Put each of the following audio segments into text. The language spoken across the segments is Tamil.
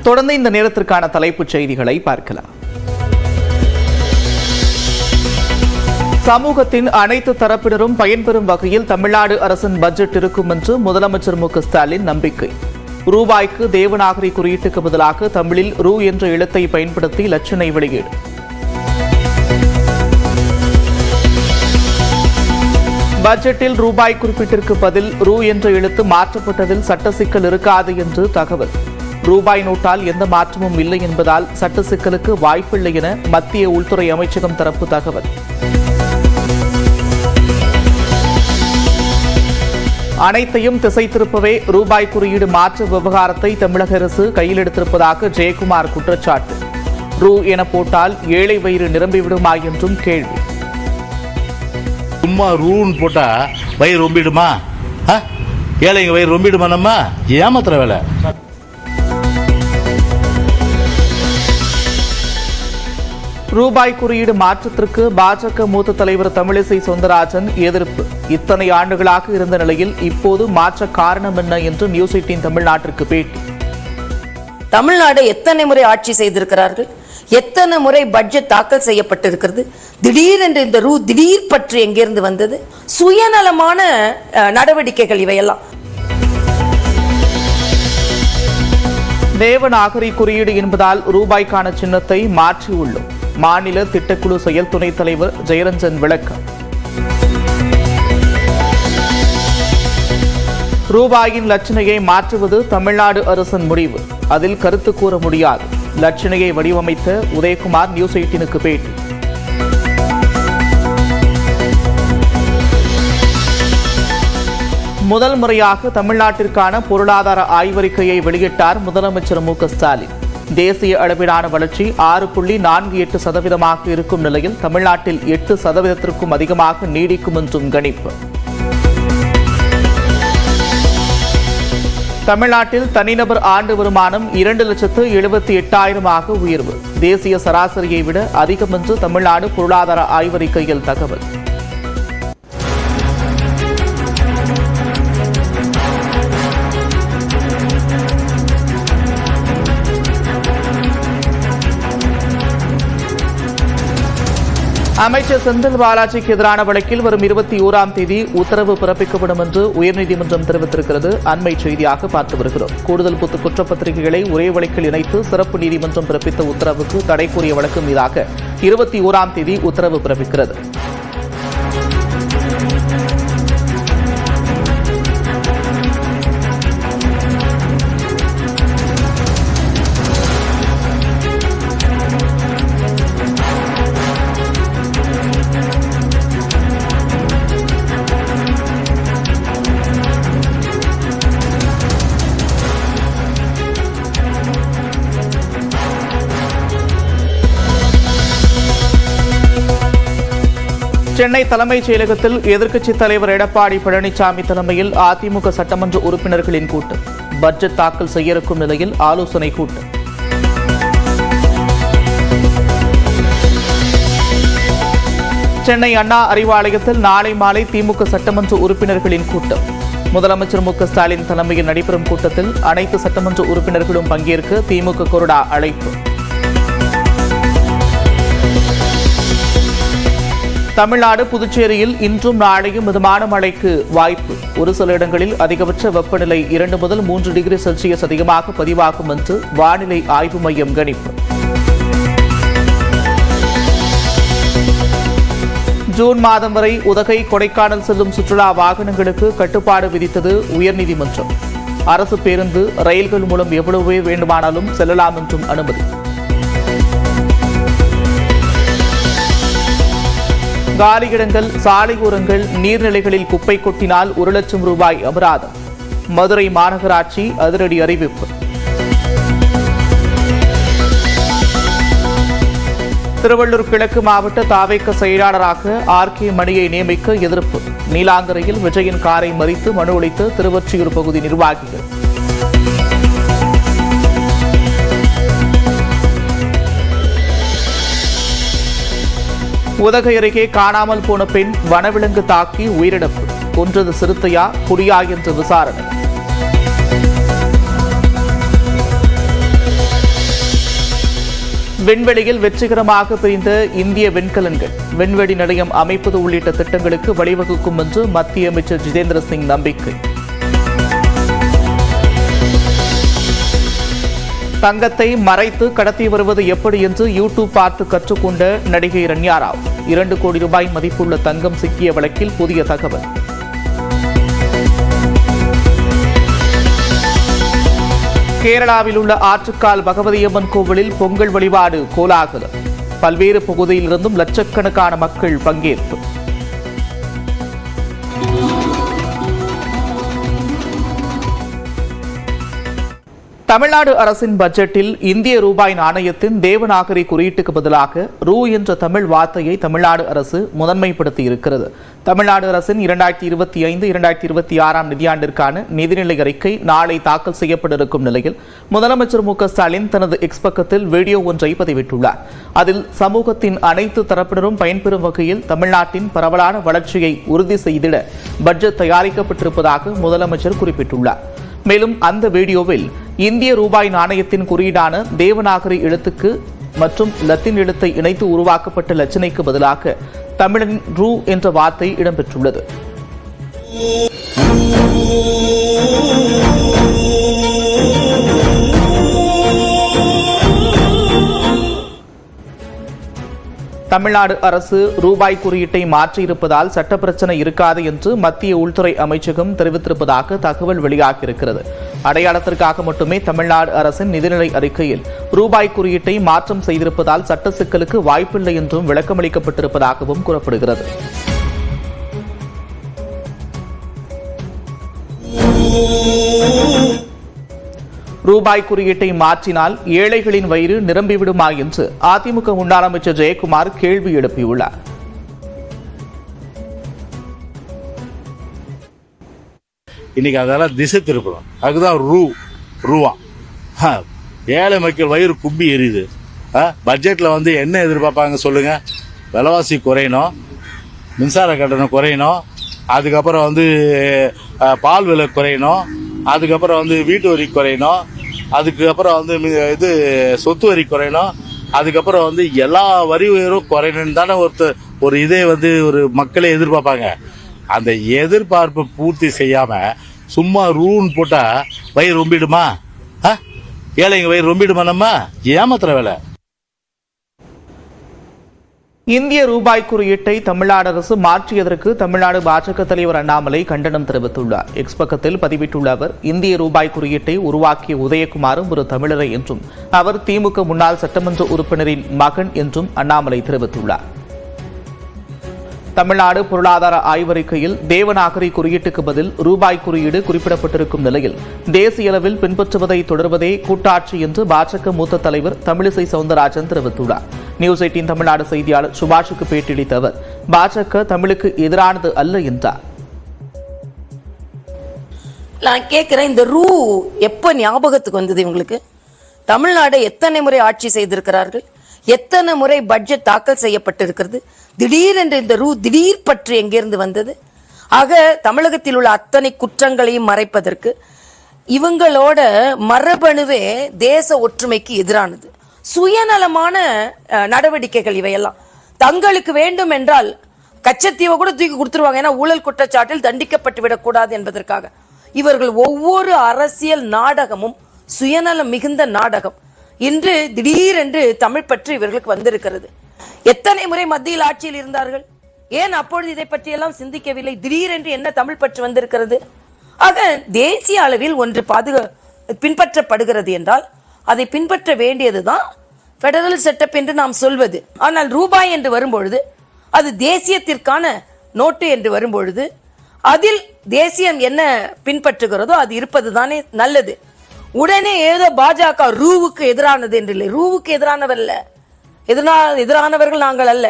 தொடர்ந்து இந்த நேரத்திற்கான தலைப்புச் செய்திகளை பார்க்கலாம். சமூகத்தின் அனைத்து தரப்பினரும் பயன்பெறும் வகையில் தமிழ்நாடு அரசின் பட்ஜெட் இருக்கும் என்று முதலமைச்சர் மு க ஸ்டாலின் நம்பிக்கை. ரூபாய்க்கு தேவநாகரி குறியீட்டுக்கு பதிலாக தமிழில் ரூ என்ற எழுத்தை பயன்படுத்தி இலச்சினை வெளியீடு. பட்ஜெட்டில் ரூபாய் குறிப்பீட்டிற்கு பதில் ரூ என்ற எழுத்து மாற்றப்பட்டதில் சட்ட சிக்கல் இருக்காது என்று தகவல். ரூபாய் நோட்டால் எந்த மாற்றமும் இல்லை என்பதால் சட்ட சிக்கலுக்கு வாய்ப்பில்லை என மத்திய உள்துறை அமைச்சகம் தரப்பு தகவல். அனைத்தையும் திசை திருப்பவே ரூபாய் குறியீடு மாற்று விவகாரத்தை தமிழக அரசு கையில் எடுத்திருப்பதாக ஜெயக்குமார் குற்றச்சாட்டு. ரூ என போட்டால் ஏழை வயிறு நிரம்பிவிடுமா என்றும் கேள்வி. சும்மா ரூன்னு போட்டா வயிறு ரொம்பிடுமா? ஏழைங்க வயிறு ரொம்பிடுமா? நம்ம ஏமாத்துற வேலை. ரூபாய் குறியீடு மாற்றத்திற்கு பாஜக மூத்த தலைவர் தமிழிசை சவுந்தரராஜன் எதிர்ப்பு. இத்தனை ஆண்டுகளாக இருந்த நிலையில் இப்போது மாற்ற காரணம் என்ன என்று நியூஸ் 18 தமிழ்நாட்டிற்கு பேட்டி. தமிழ்நாடு எத்தனை முறை ஆட்சி செய்திருக்கிறார்கள், எத்தனை முறை பட்ஜெட் தாக்கல் செய்யப்பட்டிருக்கிறது. திடீரென்று இந்த ரூ திடீர் பற்றி எங்கிருந்து வந்தது? சுயநலமான நடவடிக்கைகள் இவையெல்லாம். தேவநாகரி குறியீடு என்பதால் ரூபாய்க்கான சின்னத்தை மாற்றியுள்ளோம். மாநில திட்டக்குழு செயல் துணைத் தலைவர் ஜெயரஞ்சன் விளக்கம். ரூபாயின் லட்சணையை மாற்றுவது தமிழ்நாடு அரசின் முடிவு. அதில் கருத்து கூற முடியாது. லட்சணையை வடிவமைத்த உதயகுமார் நியூஸ் 18க்கு பேட்டி. முதல் முறையாக தமிழ்நாட்டிற்கான பொருளாதார ஆய்வறிக்கையை வெளியிட்டார் முதலமைச்சர் மு க ஸ்டாலின். தேசிய அளவிலான வளர்ச்சி 6.48% இருக்கும் நிலையில் தமிழ்நாட்டில் 8% அதிகமாக நீடிக்கும் என்றும் கணிப்பு. தமிழ்நாட்டில் தனிநபர் ஆண்டு வருமானம் 2,78,000 உயர்வு. தேசிய சராசரியை விட அதிகம் என்று தமிழ்நாடு பொருளாதார ஆய்வறிக்கையில் தகவல். அமைச்சர் செந்தில் பாலாஜிக்கு எதிரான வழக்கில் வரும் 21ஆம் தேதி உத்தரவு பிறப்பிக்கப்படும் என்று உயர்நீதிமன்றம் தெரிவித்திருக்கிறது. அண்மை செய்தியாக பார்த்து வருகிறோம். கூடுதல் குற்றப்பத்திரிகைகளை ஒரே வழக்கில் இணைத்து சிறப்பு நீதிமன்றம் பிறப்பித்த உத்தரவுக்கு தடை கோரிய வழக்கு மீதாக 21ஆம் தேதி உத்தரவு பிறப்பிக்கிறது. சென்னை தலைமைச் செயலகத்தில் எதிர்க்கட்சித் தலைவர் எடப்பாடி பழனிசாமி தலைமையில் அதிமுக சட்டமன்ற உறுப்பினர்களின் கூட்டம். பட்ஜெட் தாக்கல் செய்ய இருக்கும் நிலையில் ஆலோசனை கூட்டம். சென்னை அண்ணா அறிவாலயத்தில் நாளை மாலை திமுக சட்டமன்ற உறுப்பினர்களின் கூட்டம். முதலமைச்சர் மு க ஸ்டாலின் தலைமையில் நடைபெறும் கூட்டத்தில் அனைத்து சட்டமன்ற உறுப்பினர்களும் பங்கேற்க திமுக கொறடா அழைப்பு. தமிழ்நாடு புதுச்சேரியில் இன்றும் நாளையும் மிதமான மழைக்கு வாய்ப்பு. ஒரு சில இடங்களில் அதிகபட்ச வெப்பநிலை 2 முதல் 3 டிகிரி செல்சியஸ் அதிகமாக பதிவாகும் என்று வானிலை ஆய்வு மையம் கணிப்பு. ஜூன் மாதம் வரை உதகை, கொடைக்கானல் செல்லும் சுற்றுலா வாகனங்களுக்கு கட்டுப்பாடு விதித்தது உயர்நீதிமன்றம். அரசு பேருந்து, ரயில்கள் மூலம் எவ்வளவு பேர் வேண்டுமானாலும் செல்லலாம் என்றும் அனுமதி. காலியிடங்கள், சாலையோரங்கள், நீர்நிலைகளில் குப்பை கொட்டினால் 1 லட்சம் ரூபாய் அபராதம். மதுரை மாநகராட்சி அதிரடி அறிவிப்பு. திருவள்ளூர் கிழக்கு மாவட்ட தாவேக செயலாளராக ஆர்.கே. மணியை நியமிக்க எதிர்ப்பு. நீலாங்கரையில் விஜயின் காரை மறித்து மனு அளித்த திருவொற்றியூர் பகுதி நிர்வாகிகள். உதகை அருகே காணாமல் போன பெண் வனவிலங்கு தாக்கி உயிரிழப்பு. கொன்றது சிறுத்தையா புலியா என்று விசாரணை. விண்வெளியில் வெற்றிகரமாக பிரிந்த இந்திய விண்கலன்கள் விண்வெளி நிலையம் அமைப்பது உள்ளிட்ட திட்டங்களுக்கு வழிவகுக்கும் என்று மத்திய அமைச்சர் ஜிதேந்திர சிங் நம்பிக்கை. தங்கத்தை மறைத்து கடத்தி வருவது எப்படி என்று யூடியூப் பார்த்து கற்றுக்கொண்ட நடிகை ரன்யா ராவ். 2 கோடி ரூபாய் மதிப்புள்ள தங்கம் சிக்கிய வழக்கில் புதிய தகவல். கேரளாவில் உள்ள ஆற்றுக்கால் பகவதியம்மன் கோவிலில் பொங்கல் வழிபாடு கோலாகலம். பல்வேறு பகுதியிலிருந்தும் லட்சக்கணக்கான மக்கள் பங்கேற்பு. தமிழ்நாடு அரசின் பட்ஜெட்டில் இந்திய ரூபாய் நாணயத்தின் தேவநாகரி குறியீட்டுக்கு பதிலாக ரூ என்ற தமிழ் வார்த்தையை தமிழ்நாடு அரசு முதன்மைப்படுத்தி இருக்கிறது. தமிழ்நாடு அரசின் 2025-2026 நிதியாண்டிற்கான நிதிநிலை அறிக்கை நாளை தாக்கல் செய்யப்பட இருக்கும் நிலையில் முதலமைச்சர் மு.க.ஸ்டாலின் தனது எக்ஸ் பக்கத்தில் வீடியோ ஒன்றை பதிவிட்டுள்ளார். அதில் சமூகத்தின் அனைத்து தரப்பினரும் பயன்பெறும் வகையில் தமிழ்நாட்டின் பரவலான வளர்ச்சியை உறுதி செய்திட பட்ஜெட் தயாரிக்கப்பட்டிருப்பதாக முதலமைச்சர் குறிப்பிட்டுள்ளார். மேலும் அந்த வீடியோவில் இந்திய ரூபாய் நாணயத்தின் குறியீடான தேவநாகரி எழுத்துக்கு மற்றும் லத்தீன் எழுத்தை இணைத்து உருவாக்கப்பட்ட லட்சணைக்கு பதிலாக தமிழின் ரூ என்ற வார்த்தை இடம்பெற்றுள்ளது. தமிழ்நாடு அரசு ரூபாய் குறியீட்டை மாற்றியிருப்பதால் சட்ட பிரச்சனை இருக்காது என்று மத்திய உள்துறை அமைச்சகம் தெரிவித்திருப்பதாக தகவல் வெளியாகியிருக்கிறது. அடையாளத்திற்காக மட்டுமே தமிழ்நாடு அரசின் நிதிநிலை அறிக்கையில் ரூபாய் குறியீட்டை மாற்றம் செய்திருப்பதால் சட்ட சிக்கலுக்கு வாய்ப்பில்லை என்றும் விளக்கமளிக்கப்பட்டிருப்பதாகவும் கூறப்படுகிறது. ரூபாய் குறியீட்டை மாற்றினால் ஏழைகளின் வயிறு நிரம்பிவிடுமா என்று அதிமுக முன்னாள் அமைச்சர் ஜெயக்குமார் கேள்வி எழுப்பியுள்ளார். இன்னைக்கு அதெல்லாம் திசை திருப்பணும். அதுதான் ரூவா. ஏழை மக்கள் வயிறு கும்பி எரியுது. பட்ஜெட்ல என்ன எதிர்பார்ப்பாங்க சொல்லுங்க? விலைவாசி குறையணும், மின்சார கட்டணம் குறையணும், அதுக்கப்புறம் பால் விலை குறையணும், அதுக்கப்புறம் வீட்டு வரி குறையணும், அதுக்கப்புறம் சொத்து வரி குறையணும், அதுக்கப்புறம் எல்லா வரி உயரும் குறையணும்னு தானே ஒரு இதே ஒரு மக்களே எதிர்பார்ப்பாங்க. அந்த எதிர்பார்ப்பை பூர்த்தி செய்யாம சும்மா ரூன்னு போட்டா வயிறு ரொம்பிடுமா? ஏழைங்க வயிறு ரொம்பிடுமா? நம்ம ஏமாத்துற வேலை. இந்திய ரூபாய் குறியீட்டை தமிழ்நாடு அரசு மாற்றியதற்கு தமிழ்நாடு பாஜக தலைவர் அண்ணாமலை கண்டனம் தெரிவித்துள்ளார். எக்ஸ் பக்கத்தில் பதிவிட்டுள்ள அவர், இந்திய ரூபாய் குறியீட்டை உருவாக்கிய உதயகுமாரும் ஒரு தமிழரை என்றும் அவர் திமுக முன்னாள் சட்டமன்ற உறுப்பினரின் மகன் என்றும் அண்ணாமலை தெரிவித்துள்ளார். தமிழ்நாடு பொருளாதார ஆய்வறிக்கையில் தேவநாகரி குறியீட்டுக்கு பதில் ரூபாய் குறியீடு குறிப்பிடப்பட்டிருக்கும் நிலையில் தேசிய அளவில் பின்பற்றுவதை தொடர்வதே கூட்டாட்சி என்று பாஜக மூத்த தலைவர் தமிழிசை சவுந்தரராஜன் தெரிவித்துள்ளார். நியூஸ் 18 தமிழ்நாடு செய்தியாளர் சுபாஷுக்கு பேட்டியளித்த அவர், பாஜக தமிழுக்கு எதிரானது அல்ல என்றார். நான் கேட்கிறேன், இந்த ரூ எப்ப ஞாபகத்துக்கு வந்தது இவங்களுக்கு? தமிழ்நாடு எத்தனை முறை ஆட்சி செய்திருக்கிறார்கள்? எத்தனை முறை பட்ஜெட் தாக்கல் செய்யப்பட்டிருக்கிறது? திடீரென்று இந்த ரூ திடீர் பற்றி எங்கிருந்து வந்தது? ஆக தமிழகத்தில் உள்ள அத்தனை குற்றங்களையும் மறைப்பதற்கு இவங்களோட மரபணுவே தேச ஒற்றுமைக்கு எதிரானது. சுயநலமான நடவடிக்கைகள் இவையெல்லாம். தங்களுக்கு வேண்டும் என்றால் கச்சத்தீவை கூட தூக்கி கொடுத்துருவாங்க. ஏன்னா ஊழல் குற்றச்சாட்டில் தண்டிக்கப்பட்டு விடக்கூடாது என்பதற்காக. இவர்கள் ஒவ்வொரு அரசியல் நாடகமும் சுயநலம் மிகுந்த நாடகம். இன்று திடீரென்று தமிழ் பற்றி இவர்களுக்கு வந்திருக்கிறது. எத்தனை முறை மத்தியில் ஆட்சியில் இருந்தார்கள்? ஏன் அப்பொழுது இதை பற்றி எல்லாம் சிந்திக்கவில்லை? திடீரென்று என்ன தமிழ் பற்றி வந்திருக்கிறது? ஆக தேசிய அளவில் ஒன்று பின்பற்றப்படுகிறது என்றால் அதை பின்பற்ற வேண்டியதுதான் பெடரல் செட்டப் என்று நாம் சொல்வது. ஆனால் ரூபாய் என்று வரும்பொழுது, அது தேசியத்திற்கான நோட்டு என்று வரும்பொழுது, அதில் தேசியம் என்ன பின்பற்றுகிறதோ அது இருப்பது தானே நல்லது. உடனே ஏதோ பாஜக ரூவுக்கு எதிரானது என்று இல்லை. ரூவுக்கு எதிரானவர்கள் நாங்கள் அல்ல.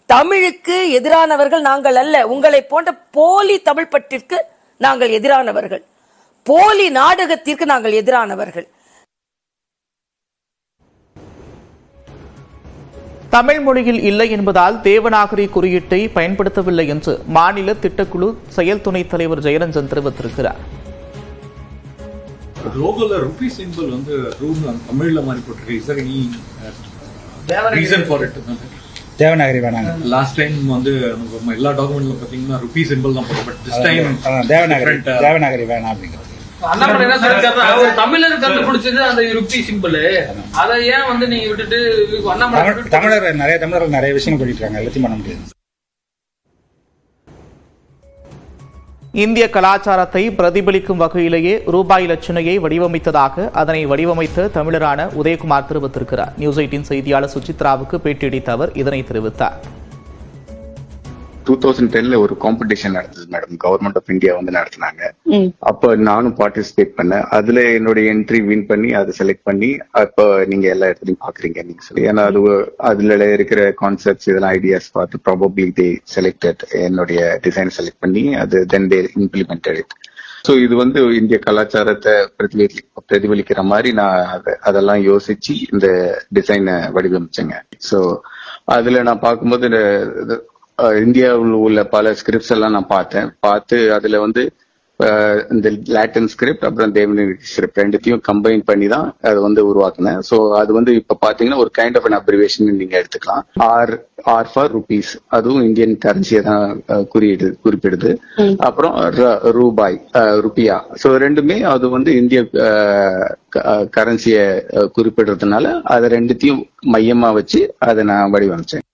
தமிழுக்கு எதிரானவர்கள் நாங்கள் அல்ல. உங்களை போன்ற போலி தமிழ் பற்றிற்கு நாங்கள் எதிரானவர்கள். போலி நாடகத்திற்கு நாங்கள் எதிரானவர்கள். தமிழ் மொழியில் இல்லை என்பதால் தேவநாகரி குறியீட்டை பயன்படுத்தவில்லை என்று மாநில திட்டக்குழு செயல் துணைத் தலைவர் ஜெயரஞ்சன் தெரிவித்திருக்கிறார். லோகோல ருபி சிம்பிள் தமிழ்ல மாதிரி போட்டிருக்கு. Is there any reason for it Devanagari வேணாங்க. லாஸ்ட் டைம் வந்து நம்ம எல்லா டாக்குமெண்ட்ல பாத்தீங்கன்னா ருபீ சிம்பிள் தான் போடும். பட் திஸ் டைம் தேவநாகரி வேணாம் அப்படிங்கிறது. அண்ணாமலை என்ன சொல்லிருக்காருன்னா, ஒரு தமிழர் கண்டுபிடிச்சது அந்த ருபி சிம்பிள், அதை ஏன் வந்து நீங்க விட்டுட்டு அண்ணாமலை தமிழர்கள் நிறைய விஷயங்கள் பண்ணிட்டு இருக்காங்க, எல்லாத்தையும் பண்ண முடியாது. இந்திய கலாச்சாரத்தை பிரதிபலிக்கும் வகையிலேயே ரூபாய் லட்சணையை வடிவமைத்ததாக அதனை வடிவமைத்த தமிழரான உதயகுமார் தெரிவித்திருக்கிறார். நியூஸ் 18 செய்தியாளர் சுசித்ராவுக்கு பேட்டியளித்த அவர் இதனை தெரிவித்தார். 2010ல ஒரு காம்படிஷன் நடந்தது மேடம், கவர்மெண்ட் ஆஃப் இந்தியா வந்து நடத்தினாங்க. அப்ப நானும் பார்ட்டிசிபேட் பண்ணேன். அதுல என்னுடைய என்ட்ரி வின் பண்ணி அதை செலக்ட் பண்ணி அப்ப நீங்க எல்லா இடத்துலயும் பாக்குறீங்க நீங்க சொல்லி. ஏன்னா அதுல இருக்கிற கான்செப்ட்ஸ் இதெல்லாம் ஐடியாஸ் பார்த்து ப்ராபப்ளி தே செலக்டட், என்னுடைய டிசைன் செலக்ட் பண்ணி அது தென் தே இம்ப்ளிமெண்டட் இட். ஸோ இது வந்து இந்திய கலாச்சாரத்தை பிரதிபலிக்கிற மாதிரி நான் அதெல்லாம் யோசிச்சு இந்த டிசைனை வடிவமைச்சேங்க. ஸோ அதுல நான் பார்க்கும்போது இந்தியாவில் உள்ள பல ஸ்கிரிப்ட்ஸ் எல்லாம் நான் பார்த்து அதுல வந்து இந்த லாட்டின் ஸ்கிரிப்ட் அப்புறம் தேவநாகரி ஸ்கிரிப்ட் ரெண்டுத்தையும் கம்பைன் பண்ணி தான் அதை வந்து உருவாக்குனேன். ஸோ அது வந்து இப்ப பாத்தீங்கன்னா ஒரு கைண்ட் ஆஃப் அன் அப்ரிவேஷன் நீங்க எடுத்துக்கலாம். ஆர் ஃபார் ருபீஸ், அதுவும் இந்தியன் கரன்சியை தான் குறிப்பிடுது. அப்புறம் ரூபாய், ருபியா, ஸோ ரெண்டுமே அது வந்து இந்திய கரன்சியை குறிப்பிடுறதுனால அதை ரெண்டுத்தையும் மையமா வச்சு அதை நான் வடிவமைச்சேன்.